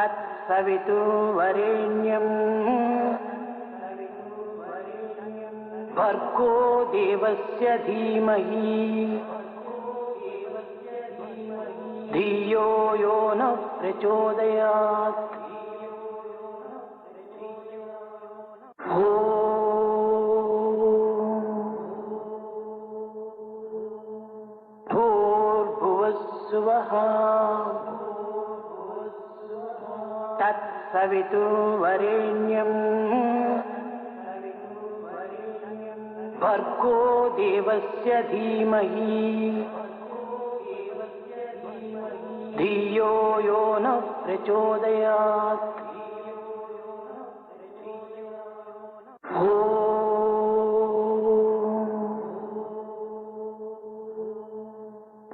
तत्सवितुर्वरेण्यं भर्गो देवस्य धीमहि धियो यो नः प्रचोदयात्। भूर्भुवस्सुवः तत्सवितुर्वरेण्यं भर्गो देवस्य धीमहि धियो यो नः प्रचोदयात्।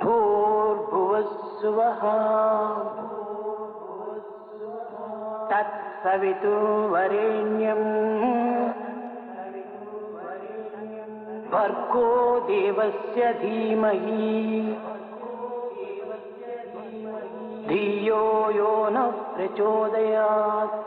भूर्भुवस्सुवः तत्सवितुर्वरेण्यं भर्गो देवस्य धीमहि धियो यो नः प्रचोदयात्।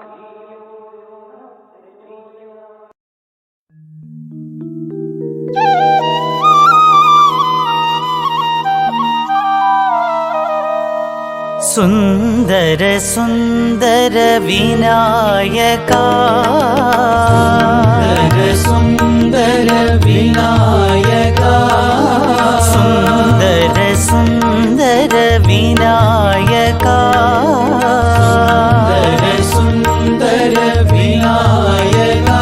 सुंदर सुंदर विनायका सुंदर विनायका सुंदर सुंदर विनायका सुंदर विनायका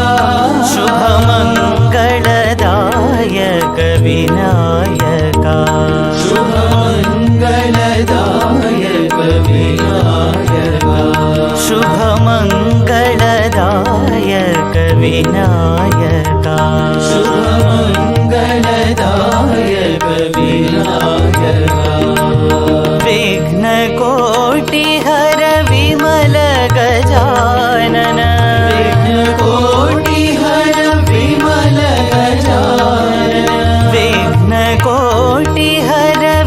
शुभमंगलदायक विनायका शुभमंगलदायक विनायका शुभमंगलदायक विनायका शुभमंगलदायक विनायका विघ्नकोटिहर विमल गजानन विघ्नकोटिहर विमल गजानन विघ्नकोटिहर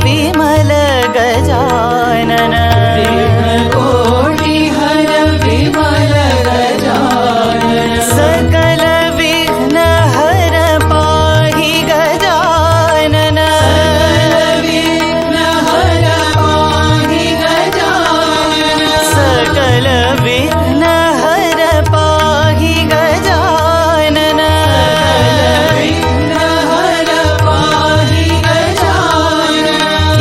विमल गजानन विघ्नकोटिहर विमल गजानन सकल विघ्न हर पाहि गजानन सकल विघ्न हर पाहि गजानन सकल विघ्न हर पाहि गजानन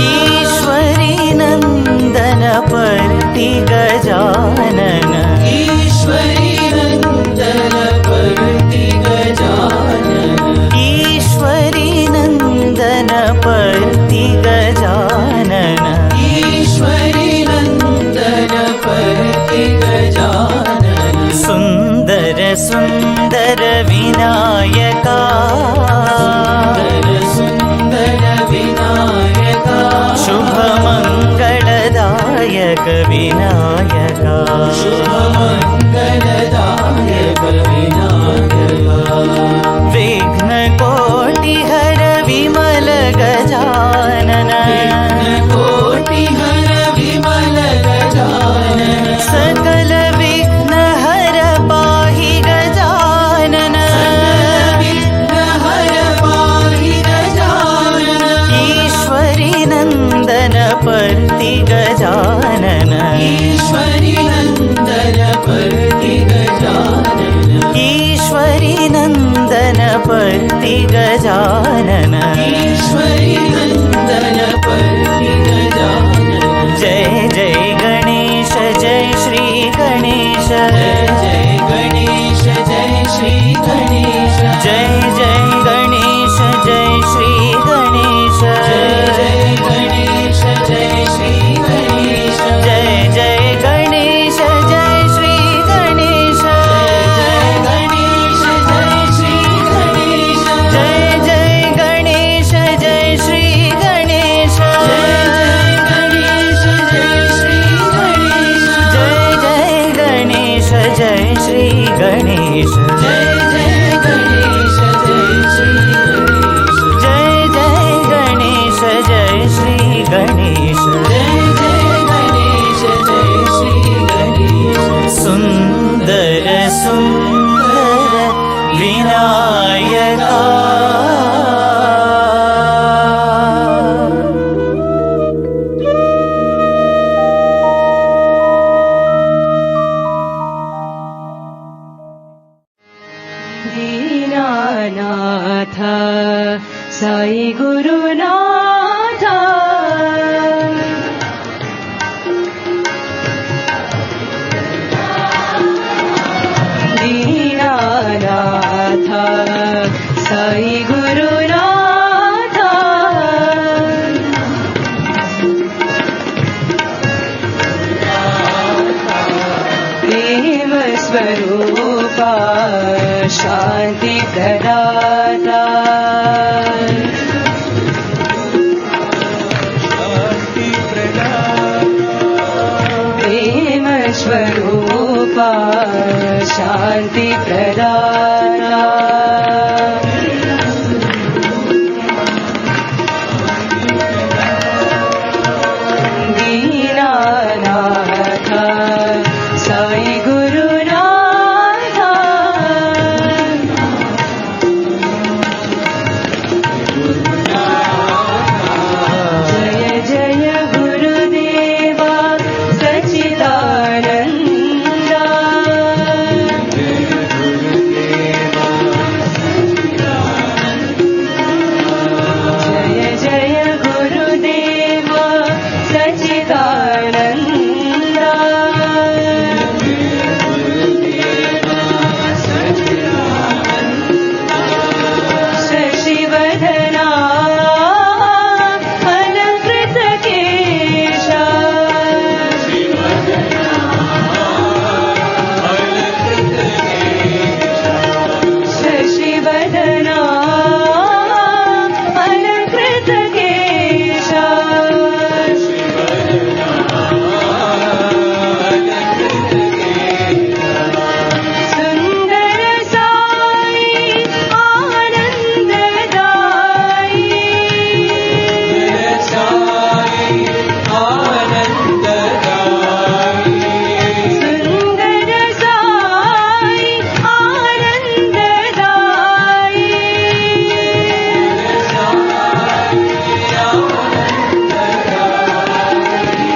ईश्वरी नंदन पर्ति गजानन ईश्वरी नंदन पर्ति गजानन ईश्वरी नंदन पर्ति गजानन ईश्वरी नंदन पर्ति गजानन सुंदर सुंदर विनायका सुंदर विनायका शुभमंगलदायक विनायका शुभमंगलदायक विनायका विघ्नकोटिहर विमल गजानन कोटिहर विमल गजानन सकल विघ्न हर पाहि गजानन विघ्न हर पाहि गजानन ईश्वरी नंदन पर्ति गजानन ईश्वरी नंदन पर्ति गजानन ईश्वरी नंदन पर्ति गजानन ईश्वरी नंदन पर्ति गजानन जय जय गणेश जय श्री गणेश जय जय गणेश जय श्री गणेश जय जय गणेश जय श्री गणेश जय जय गणेश जय श्री गणेश जय जय गणेश जय श्री गणेश जय गणेश जय श्री गणेश जय जय गणेश जय श्री गणेश जय गणेश जय श्री गणेश जय जय गणेश प्रेम स्वरूपा शांति प्रदाता प्रेम स्वरूपा शांति प्रदाता दीनानाथ साई गुरुनाथ जय जय गुरुदेवा सच्चिदानंद जय जय गुरुदेवा सच्चिदानंद शशिवदना अलंकृत केशा शशिवदना अलंकृत केशा सुंदर साई आनंददाई सुंदर साई आनंददाई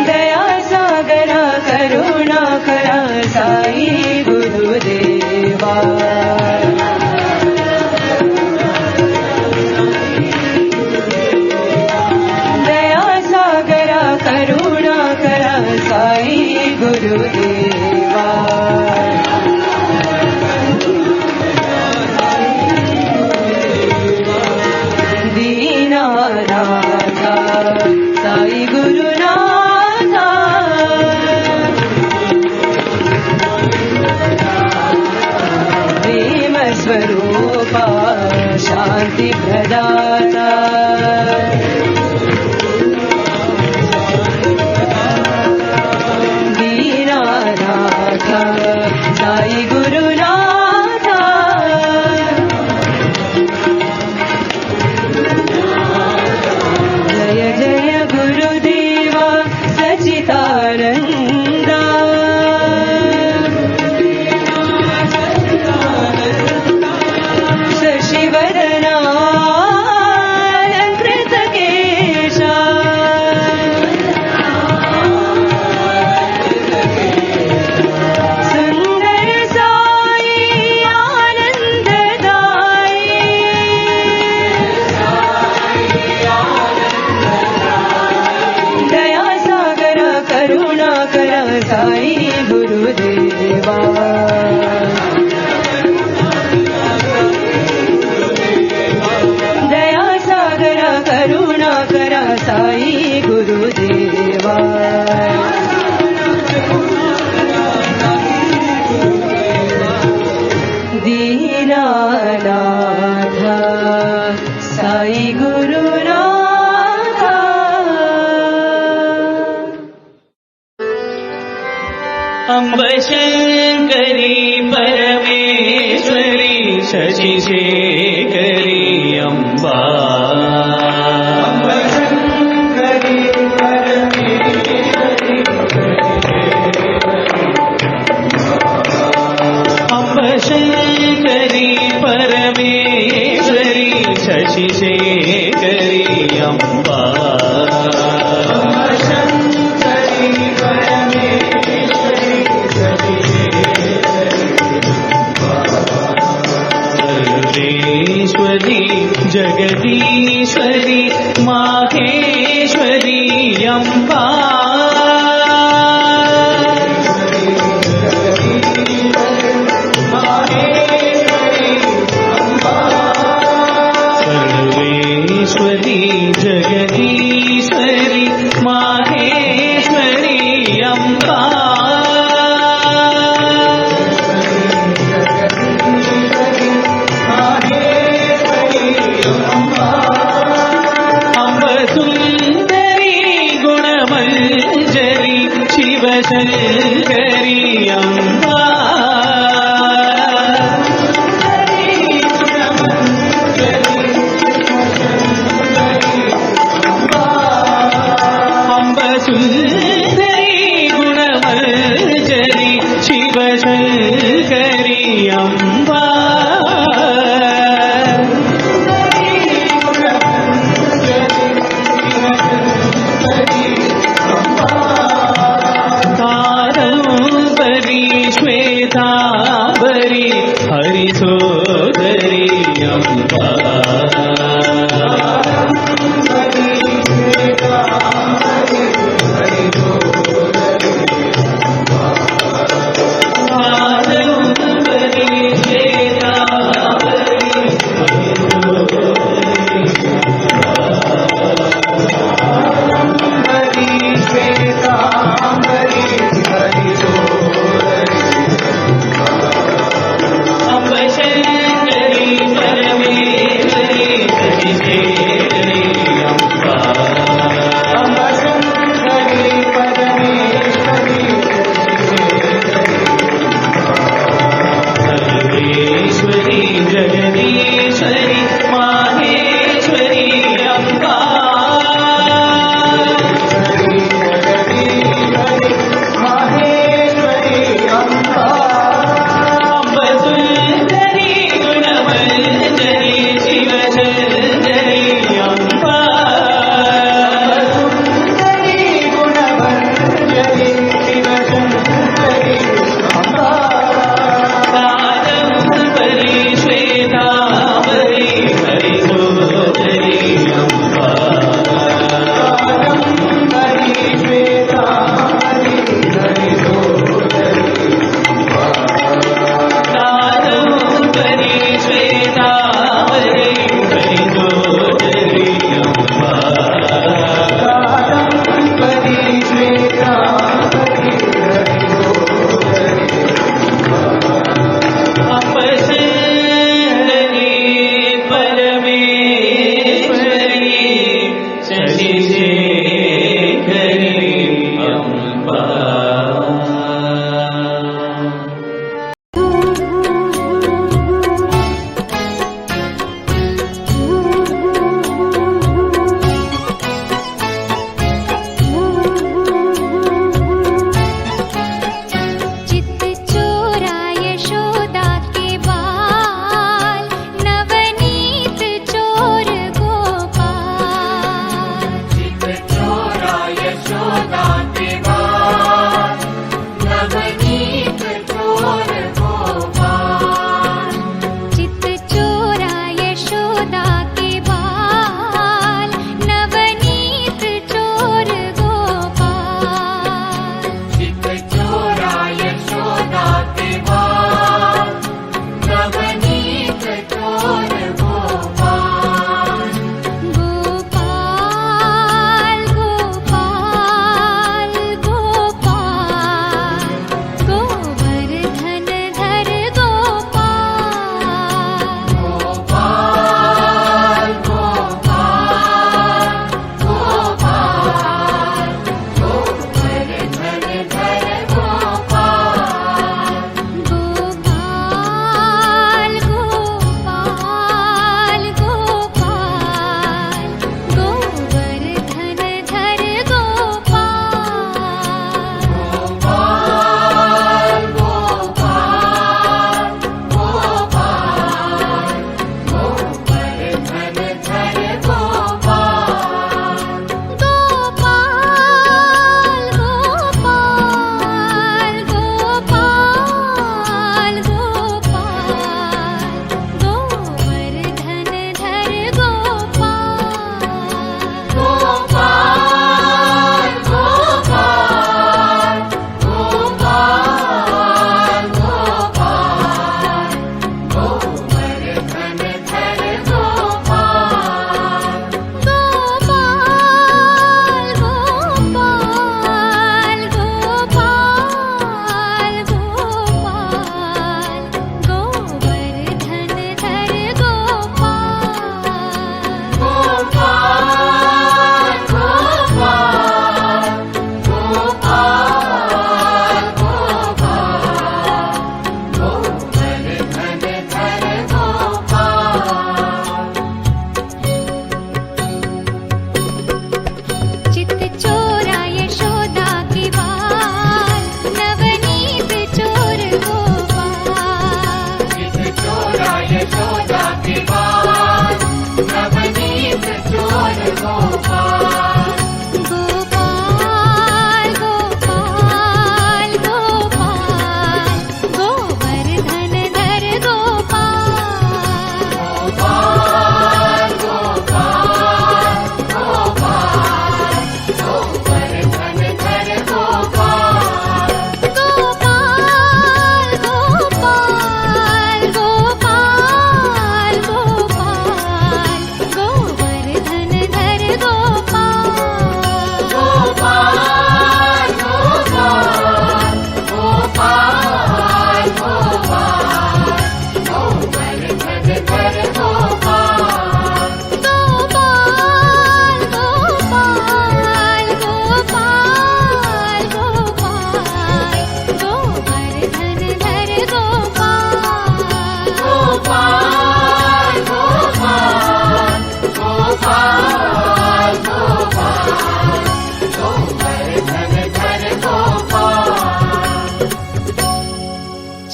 दया सागरा करुणा करा साई गुरुदेवा दया सागरा करुणा करा साई गुरुदेवा दीनानाथ साई गुरुनाथ प्रेम स्वरूपा शांति प्रदाता दीनानाथ साई गुरुनाथ जय जय गुरुदेवा सच्चिदानंद शशिवदना अलंकृत केशा सुंदर साई आनंददाई दया सागर करुणा कर साई गुरुदेवा दया सागर करुणा कर साई गुरुदेवा दीनानाथ साई गुरुनाथ अम्ब शंकरी परमेश्वरी शशिशेखरी अम्बा अम्ब शंकरी परमेश्वरी शशिशेखरी अम्बा सर्वेश्वरी जगदीश्वरी माहेश्वरी अम्बा सर्वेश्वरी जगदीश्वरी माहेश्वरी अम्बा शिवशङ्करी अम्बा कादम्बरी श्वेताम्बरी हरिसोदरी अम्बा Shri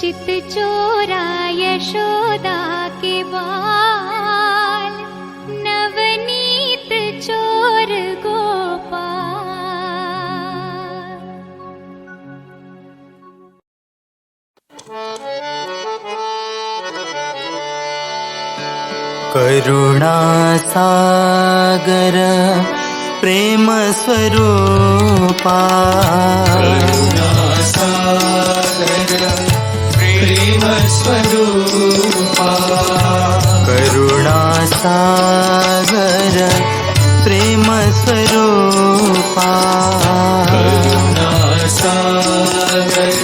चित चोरा यशोदा के बाल, नवनीत चोर गोपाल। करुणा सागर प्रेम स्वरूपा, करुणा सागर प्रेम स्वरूपा, करुणा सागर प्रेम स्वरूपा, करुणा सागर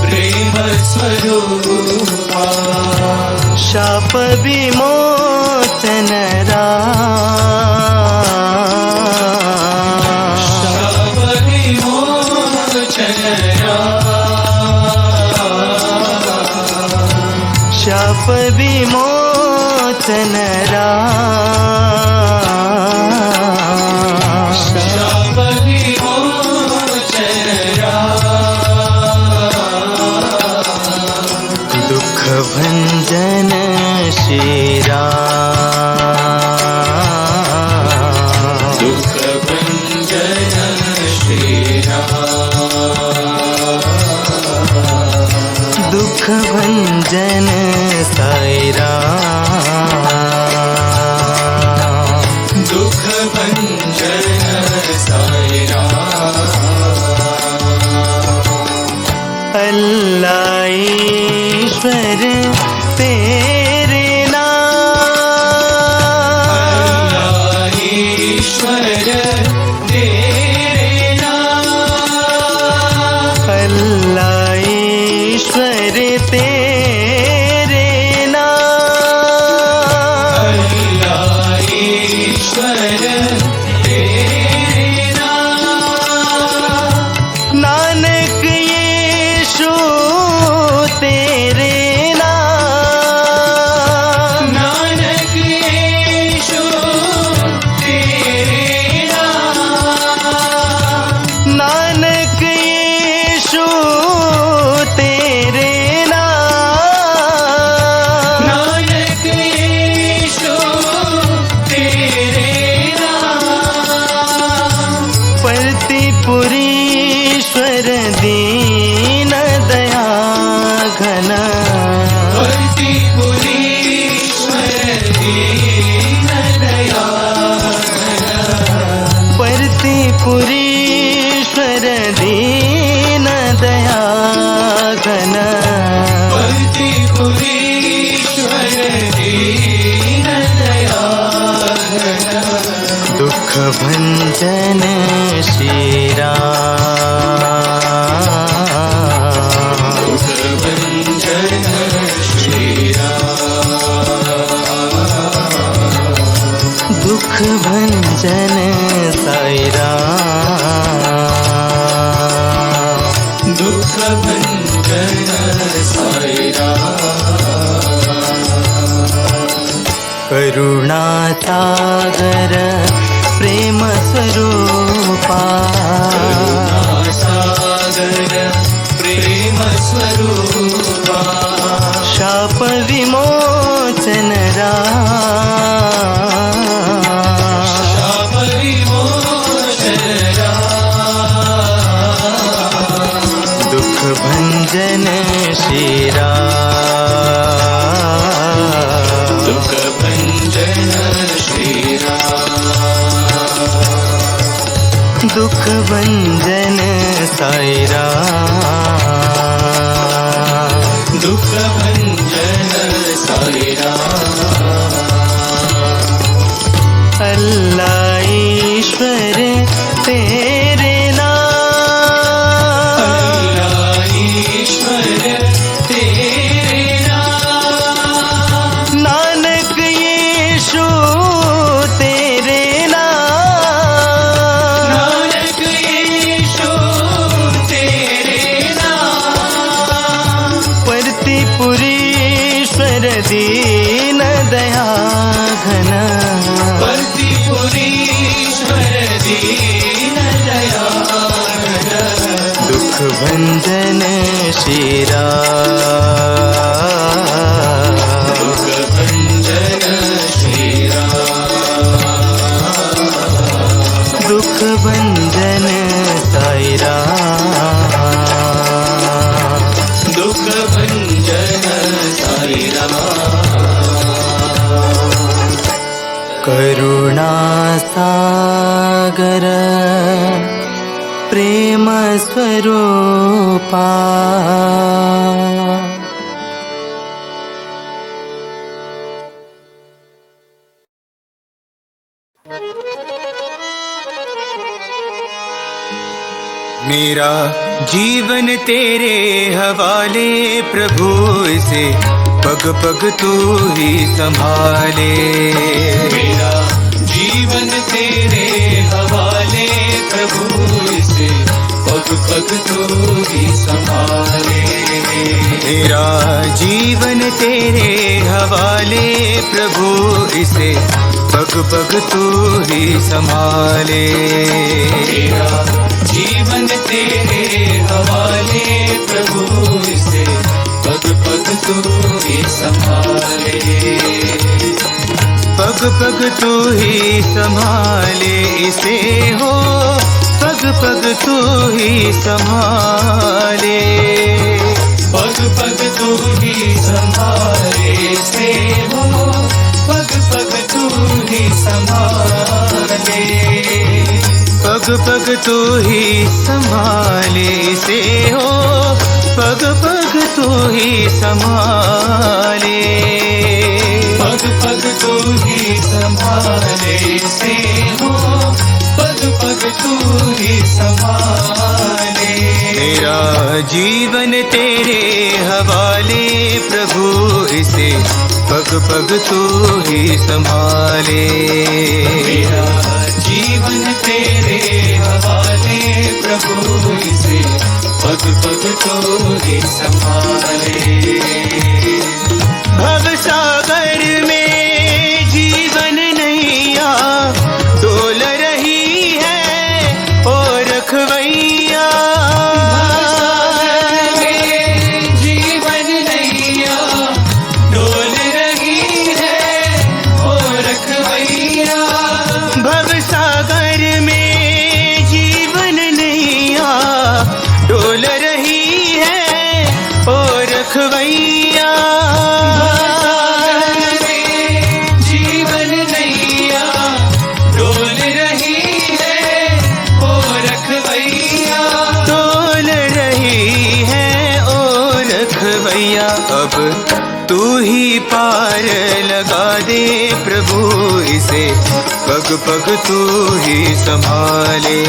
प्रेम स्वरूपा, शाप विमोचन शाप विमोचन शाप विमोचन शाप विमोचन दुख भंजन शिरा, दुख भंजन श्रीराम, दुख भंजन साईरा, दुख भंजन साईराम। अल्लाह ईश्वर तेरे नाम, अल्लाह ईश्वर तेरे नाम, अल्लाह ईश्वर तेरे नाम, अल्लाह ईश्वर तेरे नाम, नानक यीशु तेरे नाम, नानक यीशु तेरे नाम, नानक यीशु तेरे नाम, नानक यीशु तेरे नाम, परतिपुरीश्वर दीन दया घन, परतिपुरीश्वर दीन दया, परतिपुरीश्वर दीन दया घन, परतिपुरीश्वर दीन दया, दुख भंजन शिरा, दुख भंजन श्रीराम, दुख भंजन साईरा, दुख भंजन साईराम। करुणा सागर प्रेम स्वरूपा, सागर प्रेम स्वरूपा, शाप विमोचन शाप विमोचन दुख भंजन शिरा, दुख भंजन श्रीराम, दुख भंजन साईरा, दुख भंजन साईराम। अल्लाह ईश्वर तेरे नाम, अल्लाह ईश्वर तेरे नाम, नानक यीशु तेरे नाम, नानक यीशु तेरे नाम, परतिपुरीश्वर दीन दया घन, परतिपुरीश्वर दीन दया, दुख भंजन शिरा, दुख भंजन साई रामा। करुणा सागर प्रेम स्वरूपा मेरा जीवन तेरे हवाले प्रभु, इसे पग पग तू ही संभाले। मेरा जीवन तेरे हवाले प्रभु, इसे पग पग तू ही संभाले। मेरा जीवन तेरे हवाले प्रभु, इसे पग पग तू ही संभाले। मेरा जीवन तेरे हवाले प्रभु, इसे पग पग तू ही संभाले। पग पग तू ही संभाले इसे हो, पग पग तू ही संभाले। पग पग तू ही संभाले से हो, पग पग तू ही संभाले। पग पग तू ही संभाले इसे हो, पग पग तू ही संभाले। पग पग तू ही संभाले से हो, पग पग तू ही संभाले। मेरा जीवन तेरे हवाले प्रभु, इसे पग पग तू ही संभाले। मेरा जीवन तेरे हवाले प्रभु, इसे पग पग तू ही संभाले। भव सागर में जीवन नैया डोल रही है ओ रखवैया। जीवन नैया डोल रही है ओ रखवैया। भव सागर में जीवन नैया डोल रही है ओ रखवैया। जीवन नैया डोल रही है ओ रखवैया। डोल रही है ओ रखवैया। अब तू ही पार लगा दे प्रभु, इसे पग पग तू ही संभाले।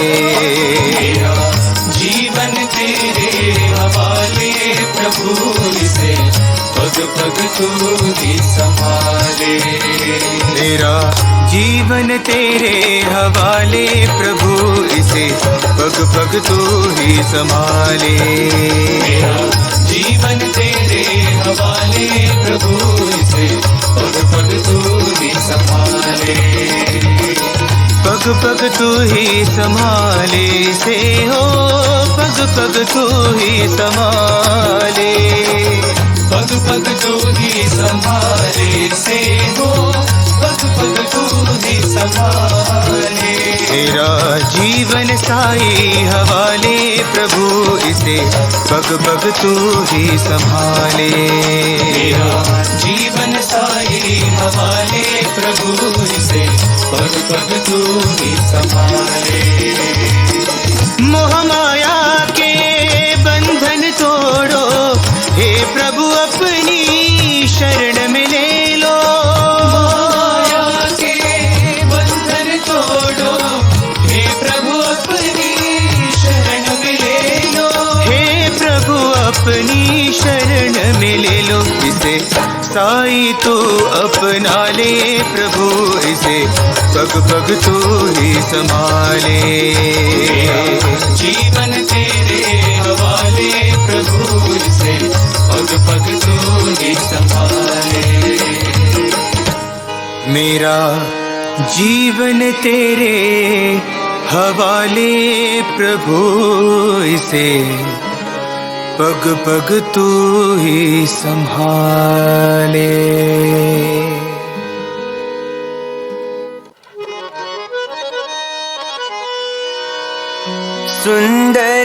मेरा जीवन तेरे हवाले प्रभु, इसे पग पग तू ही संभाले। मेरा जीवन तेरे हवाले प्रभु, इसे पग पग तू ही संभाले। मेरा जीवन तेरे हवाले प्रभु, इसे पग पग तू ही संभाले। पग पग तू ही संभाले से हो, पग पग तू ही संभाले। पग पग तू ही संभाले से हो, पग पग तू ही संभाले। तेरा जीवन साई हवाले प्रभु, इसे पग पग तू ही संभाले। मेरा जीवन साई हवाले प्रभु, इसे पग पग तू ही संभाले। मोह माया के बंधन तोड़ो, हे प्रभु अपनी शरण में ले लो। माया के बंधन तोड़ो, हे प्रभु अपनी शरण में ले लो। हे प्रभु अपनी शरण में ले लो, इसे साई तू अपना ले प्रभु, इसे पग पग तू ही संभाले। जीवन तेरे हवाले प्रभु, इसे पग पग तू ही संभाले। मेरा जीवन तेरे हवाले प्रभु, इसे पग पग तू ही संभाले। सुंदर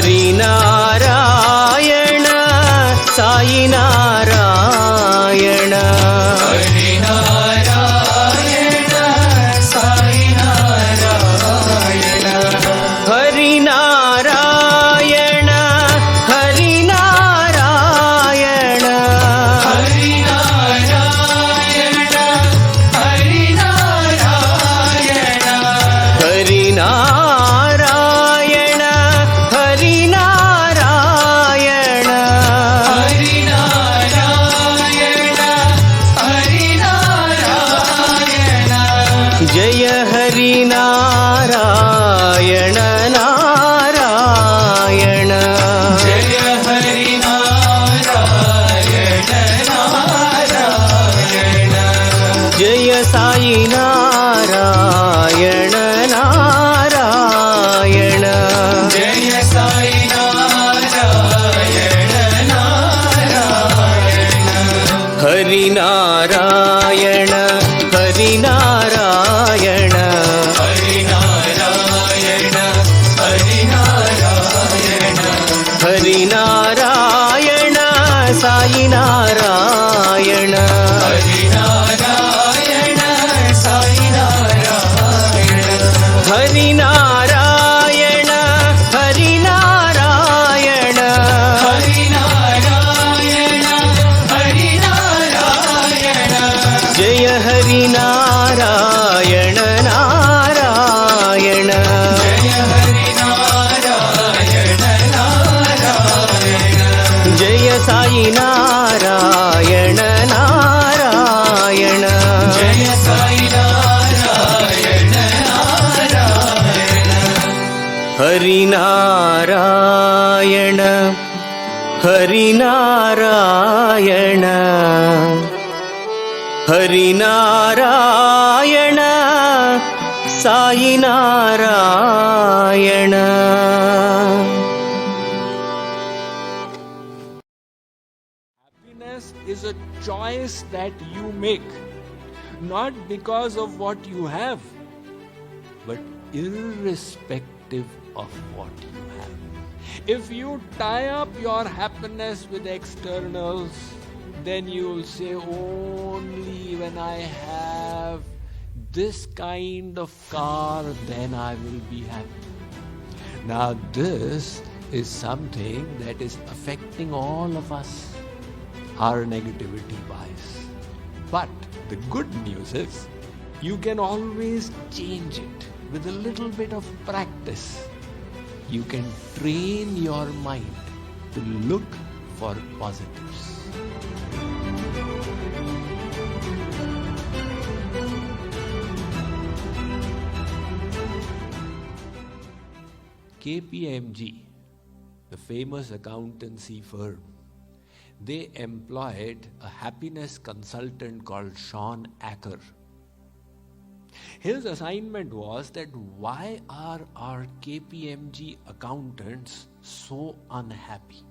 हरि नारायण साई नारायण हरि नारायण साई नारायण हरि नारायण हरि नारायण हरि नारायण हरि नारायण हरि नारायण हरि नारायण हरि नारायण हरि नारायण जय हरि नारायण नारायण जय हरि नारायण नारायण जय साई नारायण नारायण जय साई नारायण नारायण हरि नारायण हरि नारायण हरि नारायण हरि नारायण हरि नारायण साई नारायण हरि नारायण साई नारायण हरि नारायण हरि नारायण हरि नारायण हरि नारायण जय हरि नारायण नारायण जय हरि नारायण नारायण जय साई नारायण नारायण जय Sai Narayan Narayan Hari Narayan Hari Narayan Hari Narayan Sai Narayan Happiness is a choice that you make, not because of what you have, but irrespective of what you have. If you tie up your happiness with externals, then you'll say, only when I have this kind of car, then I will be happy. Now, this is something that is affecting all of us, our negativity bias. But the good news is, you can always change it with a little bit of practice. You can train your mind to look for positives. KPMG, the famous accountancy firm, they employed a happiness consultant called Sean Acker. His assignment was that why are our KPMG accountants so unhappy?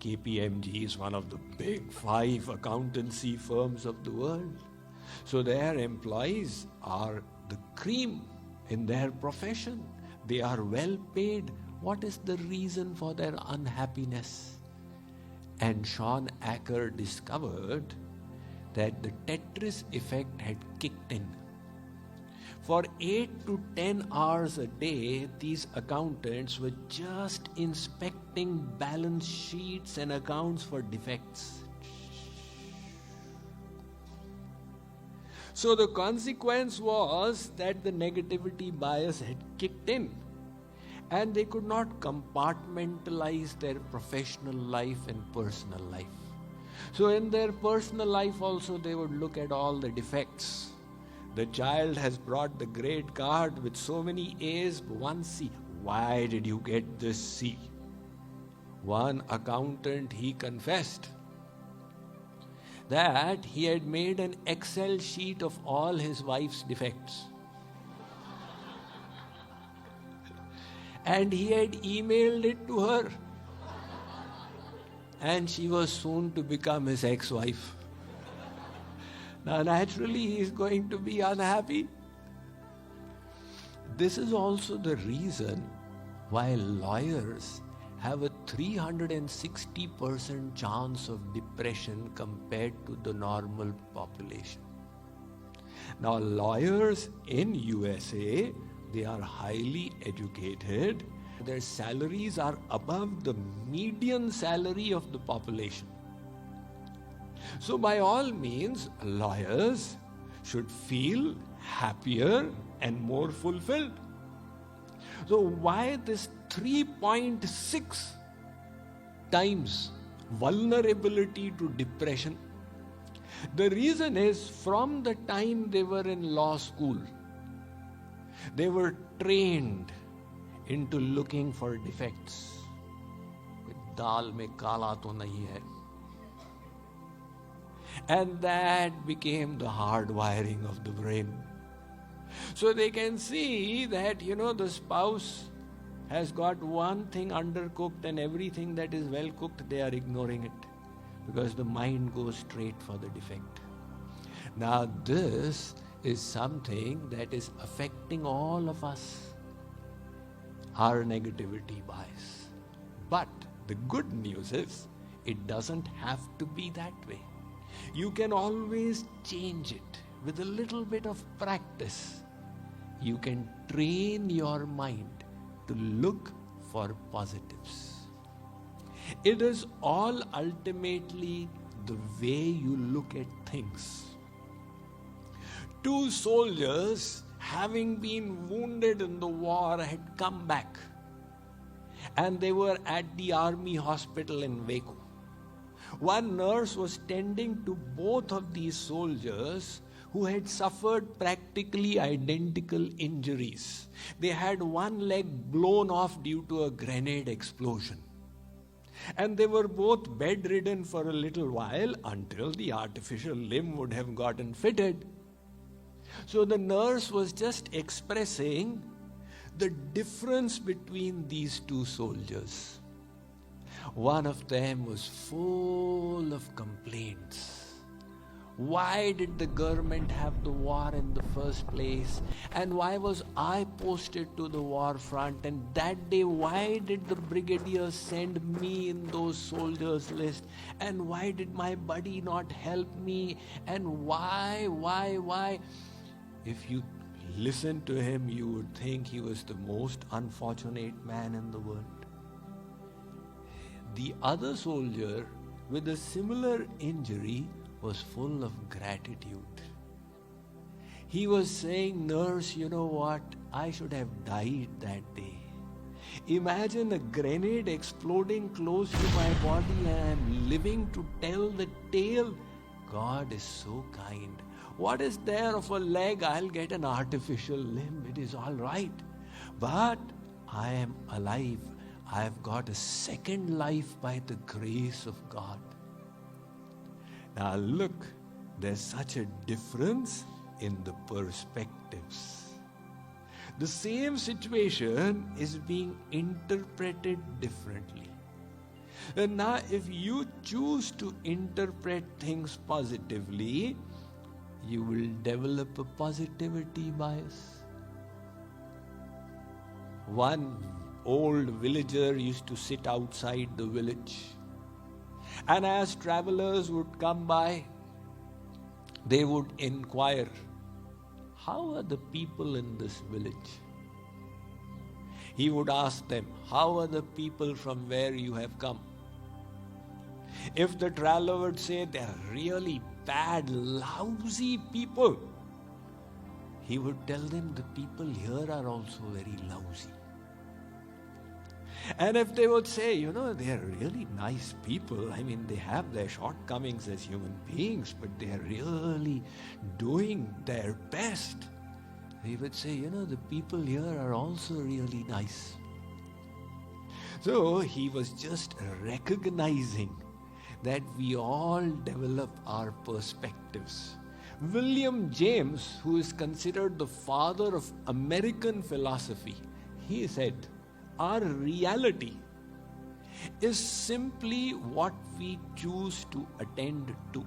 KPMG is one of the big 5 accountancy firms of the world. So their employees are the cream in their profession. They are well paid. What is the reason for their unhappiness? And Sean Acker discovered that the Tetris effect had kicked in. For 8 to 10 hours a day, these accountants were just inspecting balance sheets and accounts for defects. So the consequence was that the negativity bias had kicked in, and they could not compartmentalize their professional life and personal life. So in their personal life also, they would look at all the defects. The child has brought the grade card with so many A's, 1 C. Why did you get this C? One accountant, he confessed that he had made an Excel sheet of all his wife's defects. And he had emailed it to her. And she was soon to become his ex-wife. Now, naturally, he is going to be unhappy. This is also the reason while lawyers have a 360% chance of depression compared to the normal population. Now, lawyers in USA, they are highly educated. Their salaries are above the median salary of the population. So by all means, lawyers should feel happier and more fulfilled. So why this 3.6 times vulnerability to depression? The reason is, from the time they were in law school, they were trained into looking for defects. Dal mein kala to nahi hai. And that became the hard wiring of the brain. So they can see that, the spouse has got one thing undercooked and everything that is well cooked, they are ignoring it. Because the mind goes straight for the defect. Now this is something that is affecting all of us. Our negativity bias. But the good news is, it doesn't have to be that way. You can always change it with a little bit of practice. You can train your mind to look for positives. It is all ultimately the way you look at things. 2 soldiers, having been wounded in the war, had come back. And they were at the army hospital in Waco. One nurse was tending to both of these soldiers who had suffered practically identical injuries. They had one leg blown off due to a grenade explosion. And they were both bedridden for a little while until the artificial limb would have gotten fitted. So the nurse was just expressing the difference between these 2 soldiers. One of them was full of complaints. Why did the government have the war in the first place? And why was I posted to the war front? And that day, why did the brigadier send me in those soldiers' list? And why did my buddy not help me? And why? If you listen to him, you would think he was the most unfortunate man in the world. The other soldier with a similar injury was full of gratitude. He was saying, "Nurse, you know what? I should have died that day. Imagine a grenade exploding close to my body and I'm living to tell the tale. God is so kind. What is there of a leg? I'll get an artificial limb. It is all right. But I am alive. I've got a second life by the grace of God." Now look, there's such a difference in the perspectives. The same situation is being interpreted differently. And now if you choose to interpret things positively, you will develop a positivity bias. One old villager used to sit outside the village. And as travelers would come by, they would inquire, "How are the people in this village?" He would ask them, "How are the people from where you have come?" If the traveler would say, "They're really bad, lousy people," he would tell them, "The people here are also very lousy." And if they would say, "They're really nice people, they have their shortcomings as human beings, but they're really doing their best," he would say, "The people here are also really nice." So he was just recognizing that we all develop our perspectives. William James, who is considered the father of American philosophy, he said, "Our reality is simply what we choose to attend to.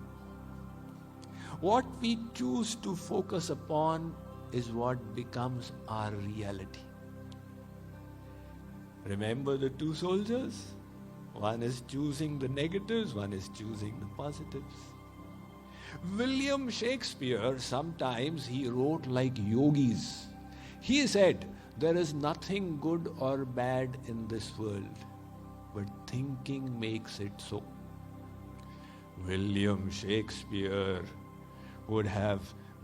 What we choose to focus upon is what becomes our reality." Remember the two soldiers? One is choosing the negatives, one is choosing the positives. William Shakespeare, sometimes he wrote like yogis. He said, there is nothing good or bad in this world, but thinking makes it so. William Shakespeare would have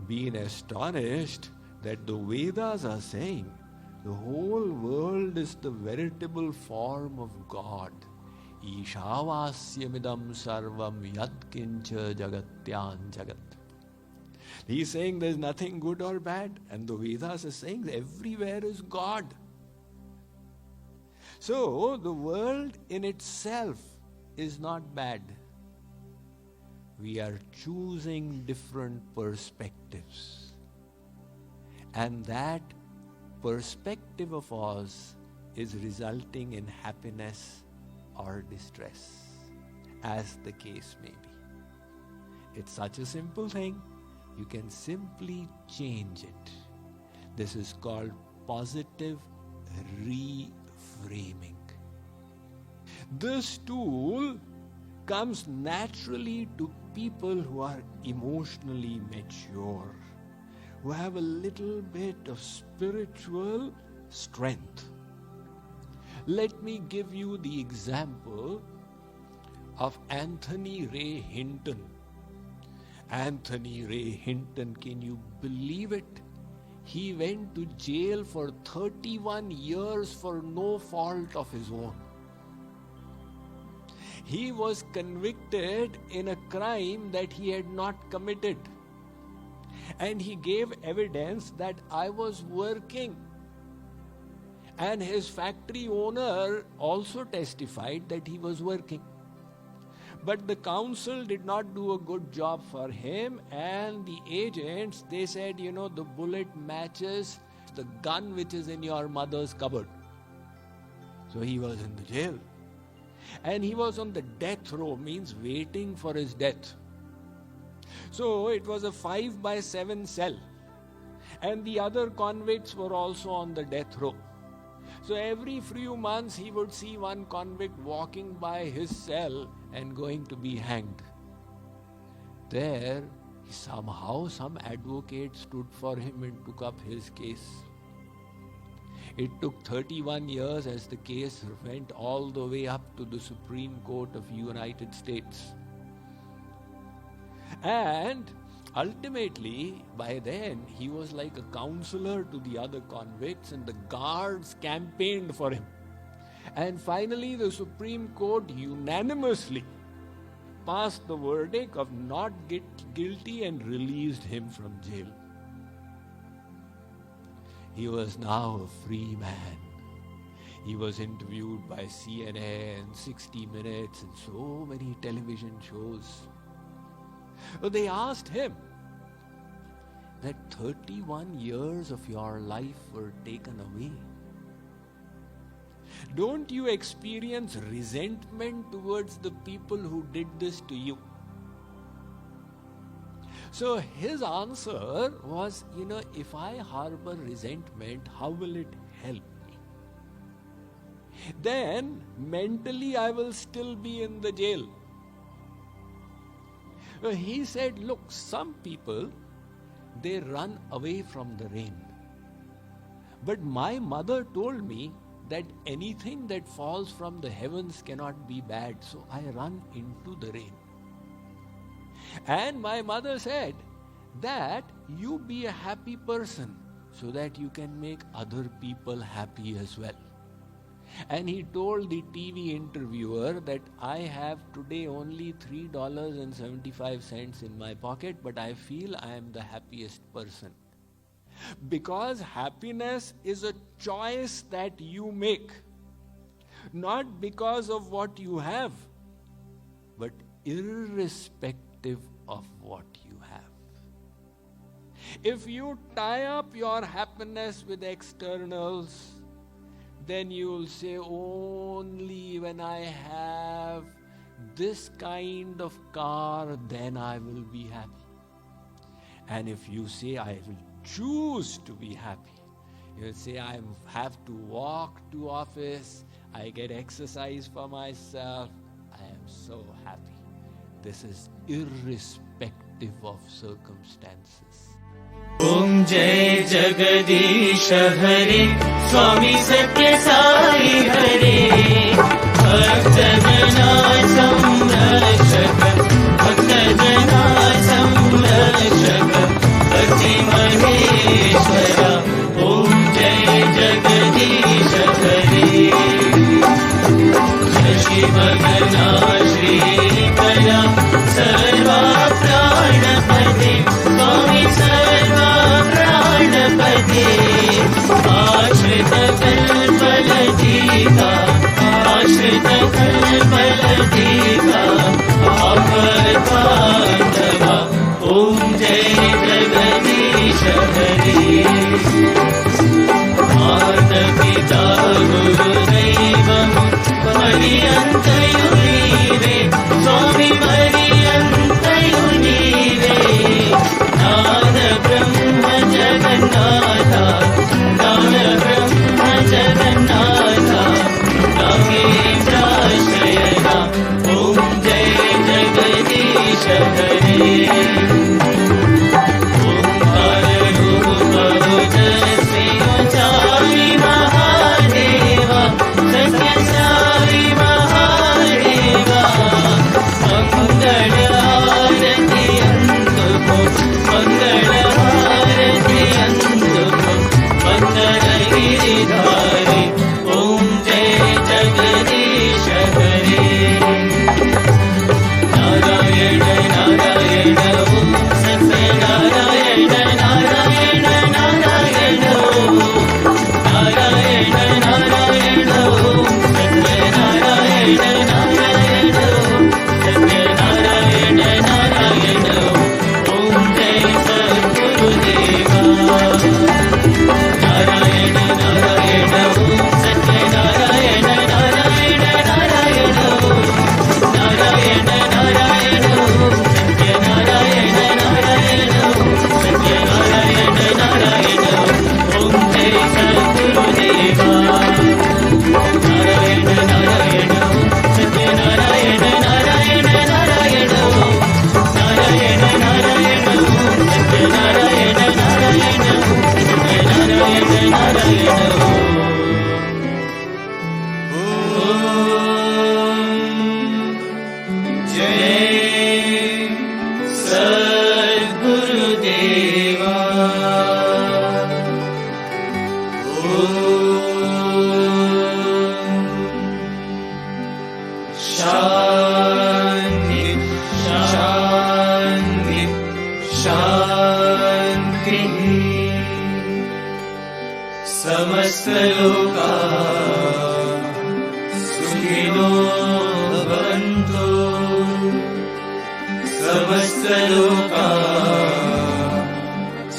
been astonished that the Vedas are saying the whole world is the veritable form of God. Ishavasyamidam sarvam yatkincha jagatyan jagat. He's saying there's nothing good or bad, and the Vedas are saying everywhere is God. So the world in itself is not bad. We are choosing different perspectives. And that perspective of ours is resulting in happiness or distress, as the case may be. It's such a simple thing. You can simply change it. This is called positive reframing. This tool comes naturally to people who are emotionally mature, who have a little bit of spiritual strength. Let me give you the example of Anthony Ray Hinton. Anthony Ray Hinton, can you believe it? He went to jail for 31 years for no fault of his own. He was convicted in a crime that he had not committed. And he gave evidence that I was working. And his factory owner also testified that he was working. But the council did not do a good job for him, and the agents, they said, the bullet matches the gun which is in your mother's cupboard. So he was in the jail. And he was on the death row, means waiting for his death. So it was a 5x7 cell. And the other convicts were also on the death row. So every few months he would see one convict walking by his cell and going to be hanged. There, somehow some advocate stood for him and took up his case. It took 31 years as the case went all the way up to the Supreme Court of United States. And ultimately, by then, he was like a counselor to the other convicts, and the guards campaigned for him. And finally, the Supreme Court unanimously passed the verdict of not guilty and released him from jail. He was now a free man. He was interviewed by CNN, 60 Minutes, and so many television shows. They asked him that 31 years of your life were taken away. Don't you experience resentment towards the people who did this to you? So his answer was, if I harbor resentment, how will it help me? Then mentally I will still be in the jail. He said, look, some people, they run away from the rain. But my mother told me that anything that falls from the heavens cannot be bad, so I run into the rain. And my mother said that you be a happy person so that you can make other people happy as well. And he told the TV interviewer that I have today only $3.75 in my pocket, but I feel I am the happiest person. Because happiness is a choice that you make, not because of what you have, but irrespective of what you have. If you tie up your happiness with externals, then you'll say, only when I have this kind of car, then I will be happy. And if you say, I will choose to be happy, you'll say, I have to walk to office I get exercise for myself. I am so happy. This is irrespective of circumstances. Om Jai Jagadish Hare, Swami Satya Sai Hare, Bhakta Jana Samrakshaka, Bhakta Jana Samrakshaka, Bhakti Maheshwara. Om Jai Jagadish Hare, Shashi Bhagana Shri Kala Sarva Pranapade, Swami Sarva Pranapade, Ashrita Kalpaladika, Ashrita Kalpaladika, Apadandava. Om Jai Jagadish Hare, Mata Pita Guru Devam Mariyantayu Neeve, Swami Mariyantayu Neeve, Nana Brahma Jagannatha, Nana Brahma Jagannatha, Nagendrashayana. Om Jai Jagadish Hare, Omkar Rupa Rajasi Ujjhali Mahadeva, Satya Sai Mahadeva, Mangal Arati Antuko, Mangal Arati Antuko, Mandala Giridhari. Om Jai Jagadish Hare, Narayana Narayana Om Satya Narayana Narayana Narayana Om Narayana Narayana Om Satya Narayana Narayana Om Satya Narayana Narayana Om Jai Sadgurudeva. Narayana Narayana Om Satya Narayana Narayana Narayana Om Narayana Narayana Om Satya Narayana Narayana Om Satya Narayana Narayana Om Jai Sadgurudeva. Narayana Narayana Om Satya Narayana Narayana Narayana Om Narayana Narayana Om Satya Narayana Narayana Om Satya Narayana Narayana Om. Jai Sadgurudeva. Shanti, Shanti, Shanti. Samasta loka sukhino bhavantu, Samasta loka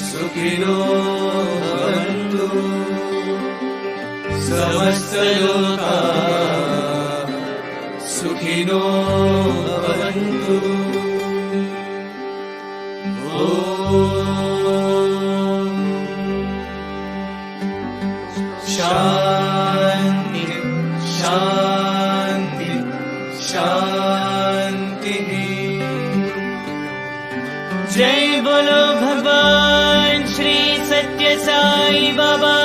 sukhino bhavantu, Samasta loka sukhino bhavantu. Om Shanti, Shanti, Shanti. जय बोलो भगवान श्री सत्य साई बाबा